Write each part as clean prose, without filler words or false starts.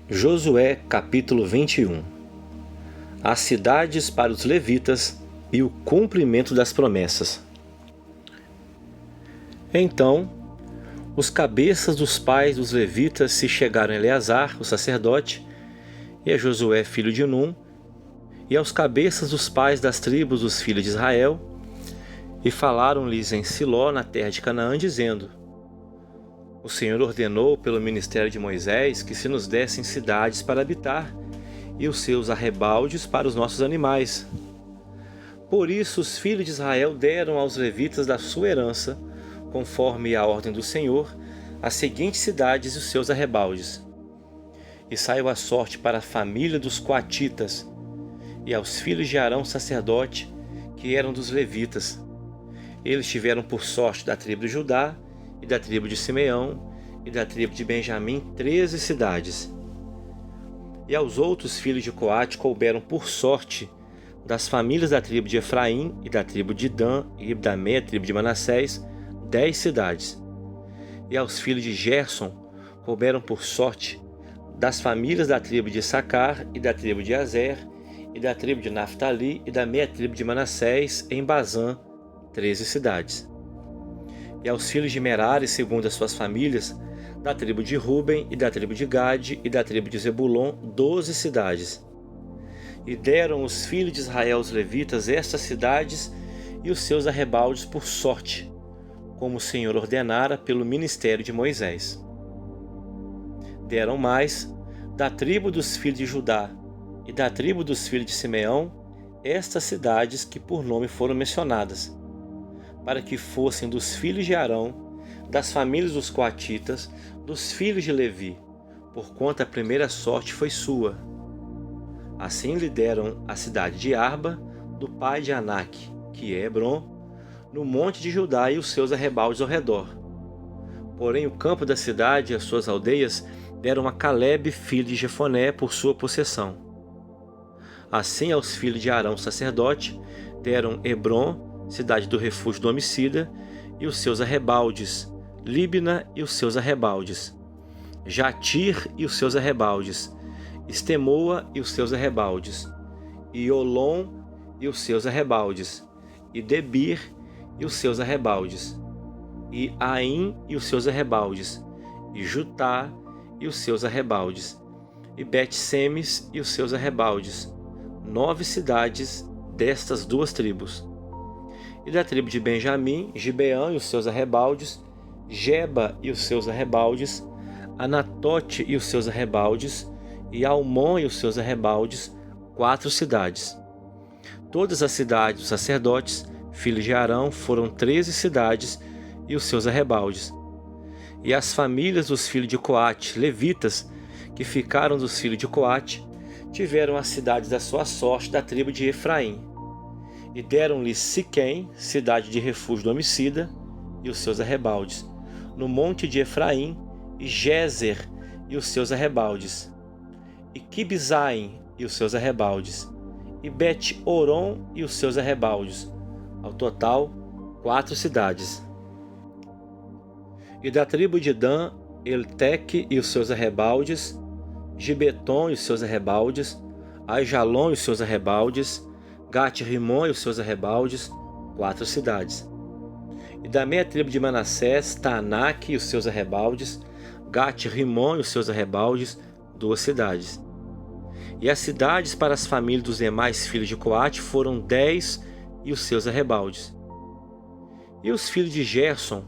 Josué capítulo 21. As cidades para os levitas e o cumprimento das promessas. Então, os cabeças dos pais dos levitas se chegaram a Eleazar, o sacerdote, e a Josué, filho de Num, e aos cabeças dos pais das tribos dos filhos de Israel, e falaram-lhes em Siló, na terra de Canaã, dizendo: O Senhor ordenou pelo ministério de Moisés que se nos dessem cidades para habitar e os seus arrebaldes para os nossos animais. Por isso os filhos de Israel deram aos levitas da sua herança, conforme a ordem do Senhor, as seguintes cidades e os seus arrebaldes. E saiu a sorte para a família dos coatitas e aos filhos de Arão sacerdote, que eram dos levitas. Eles tiveram por sorte da tribo de Judá e da tribo de Simeão e da tribo de Benjamim 13 cidades. E aos outros filhos de Coate couberam por sorte das famílias da tribo de Efraim e da tribo de Dan e da meia tribo de Manassés 10 cidades. E aos filhos de Gerson couberam por sorte das famílias da tribo de Issacar e da tribo de Azer e da tribo de Naftali e da meia tribo de Manassés em Bazã 13 cidades. E aos filhos de Merari, segundo as suas famílias, da tribo de Ruben e da tribo de Gade e da tribo de Zebulon 12 cidades. E deram os filhos de Israel aos levitas estas cidades e os seus arrebaldes por sorte, como o Senhor ordenara pelo ministério de Moisés. Deram mais da tribo dos filhos de Judá e da tribo dos filhos de Simeão estas cidades que por nome foram mencionadas, para que fossem dos filhos de Arão, das famílias dos coatitas, dos filhos de Levi, porquanto a primeira sorte foi sua. Assim lhe deram a cidade de Arba, do pai de Anak, que é Hebron, no monte de Judá e os seus arrebaldes ao redor. Porém o campo da cidade e as suas aldeias deram a Calebe, filho de Jefoné, por sua possessão. Assim aos filhos de Arão sacerdote deram Hebron, cidade do refúgio do homicida, e os seus arrebaldes, Líbna e os seus arrebaldes, Jatir e os seus arrebaldes, Estemoa e os seus arrebaldes, e Olom e os seus arrebaldes, e Debir e os seus arrebaldes, e Aim e os seus arrebaldes, e Jutá e os seus arrebaldes, e Bet-Semes e os seus arrebaldes, 9 cidades destas duas tribos. E da tribo de Benjamim, Gibeã e os seus arrebaldes, Geba e os seus arrebaldes, Anatote e os seus arrebaldes, e Almon e os seus arrebaldes, 4 cidades. Todas as cidades dos sacerdotes, filhos de Arão, foram 13 cidades e os seus arrebaldes. E as famílias dos filhos de Coate, levitas, que ficaram dos filhos de Coate, tiveram as cidades da sua sorte da tribo de Efraim. E deram-lhe Siquém, cidade de refúgio do homicida, e os seus arrebaldes, no monte de Efraim, e Gézer e os seus arrebaldes, e Quibzaim e os seus arrebaldes, e Bet-Oron e os seus arrebaldes, ao total 4 cidades. E da tribo de Dan, Elteque e os seus arrebaldes, Gibeton e os seus arrebaldes, Aijalon e os seus arrebaldes, Gat-Rimon e os seus arrebaldes, 4 cidades. E da meia tribo de Manassés, Taanak e os seus arrebaldes, Gat-Rimon e os seus arrebaldes, 2 cidades. E as cidades para as famílias dos demais filhos de Coate foram 10 e os seus arrebaldes. E os filhos de Gerson,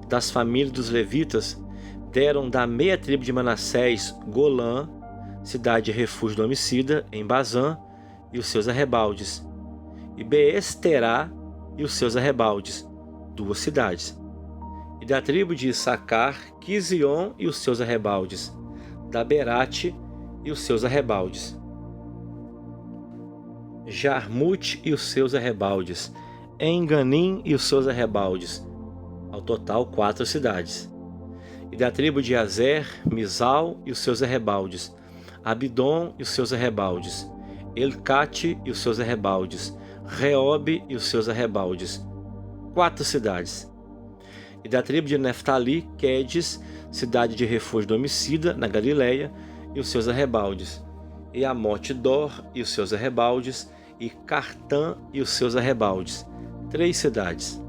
das famílias dos levitas, deram da meia tribo de Manassés Golã, cidade de refúgio do homicida, em Bazã, e os seus arrebaldes, e Beesterá e os seus arrebaldes, 2 cidades. E da tribo de Issacar, Quizion e os seus arrebaldes, Daberate e os seus arrebaldes, Jarmute e os seus arrebaldes, Enganim e os seus arrebaldes, ao total 4 cidades. E da tribo de Azer, Misal e os seus arrebaldes, Abidom e os seus arrebaldes, Elcate e os seus arrebaldes, Reobe e os seus arrebaldes, 4 cidades. E da tribo de Neftali, Quedes, cidade de refúgio do homicida, na Galileia, e os seus arrebaldes, e Amote-dor e os seus arrebaldes, e Cartã e os seus arrebaldes, 3 cidades.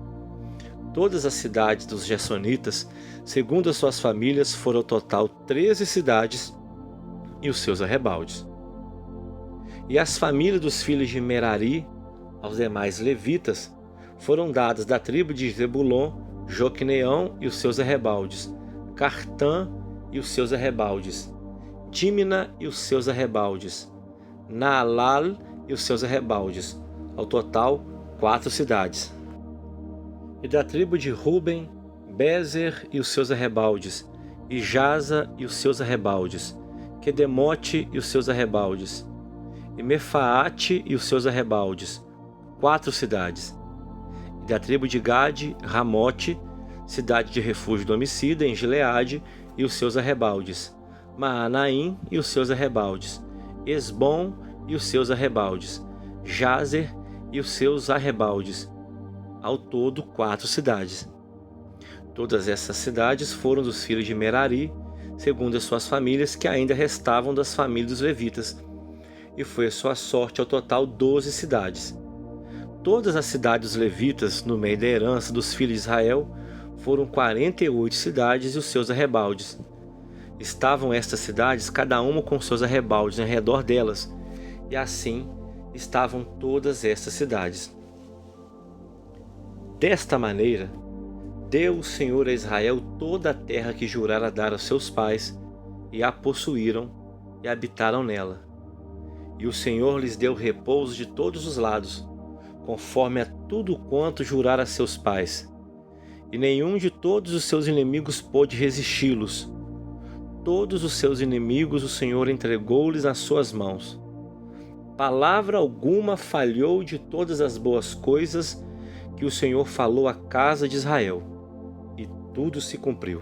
Todas as cidades dos Gersonitas, segundo as suas famílias, foram ao total 13 cidades e os seus arrebaldes. E as famílias dos filhos de Merari, aos demais levitas, foram dadas da tribo de Zebulon, Joqueneão e os seus arrebaldes, Cartã e os seus arrebaldes, Tímina e os seus arrebaldes, Naalal e os seus arrebaldes, ao total 4 cidades. E da tribo de Ruben, Bezer e os seus arrebaldes, e Jaza e os seus arrebaldes, Quedemote e os seus arrebaldes, e Mefaate e os seus arrebaldes, 4 cidades. E da tribo de Gade, Ramote, cidade de refúgio do homicida, em Gileade, e os seus arrebaldes, Maanaim e os seus arrebaldes, Esbom e os seus arrebaldes, Jazer e os seus arrebaldes, ao todo 4 cidades. Todas essas cidades foram dos filhos de Merari, segundo as suas famílias, que ainda restavam das famílias dos levitas, e foi a sua sorte ao total 12 cidades. Todas as cidades dos levitas, no meio da herança dos filhos de Israel, foram 48 cidades e os seus arrebaldes. Estavam estas cidades, cada uma com seus arrebaldes em redor delas, e assim estavam todas estas cidades. Desta maneira, deu o Senhor a Israel toda a terra que jurara dar aos seus pais, e a possuíram e habitaram nela. E o Senhor lhes deu repouso de todos os lados, conforme a tudo quanto jurara a seus pais. E nenhum de todos os seus inimigos pôde resisti-los. Todos os seus inimigos o Senhor entregou-lhes nas suas mãos. Palavra alguma falhou de todas as boas coisas que o Senhor falou à casa de Israel, e tudo se cumpriu.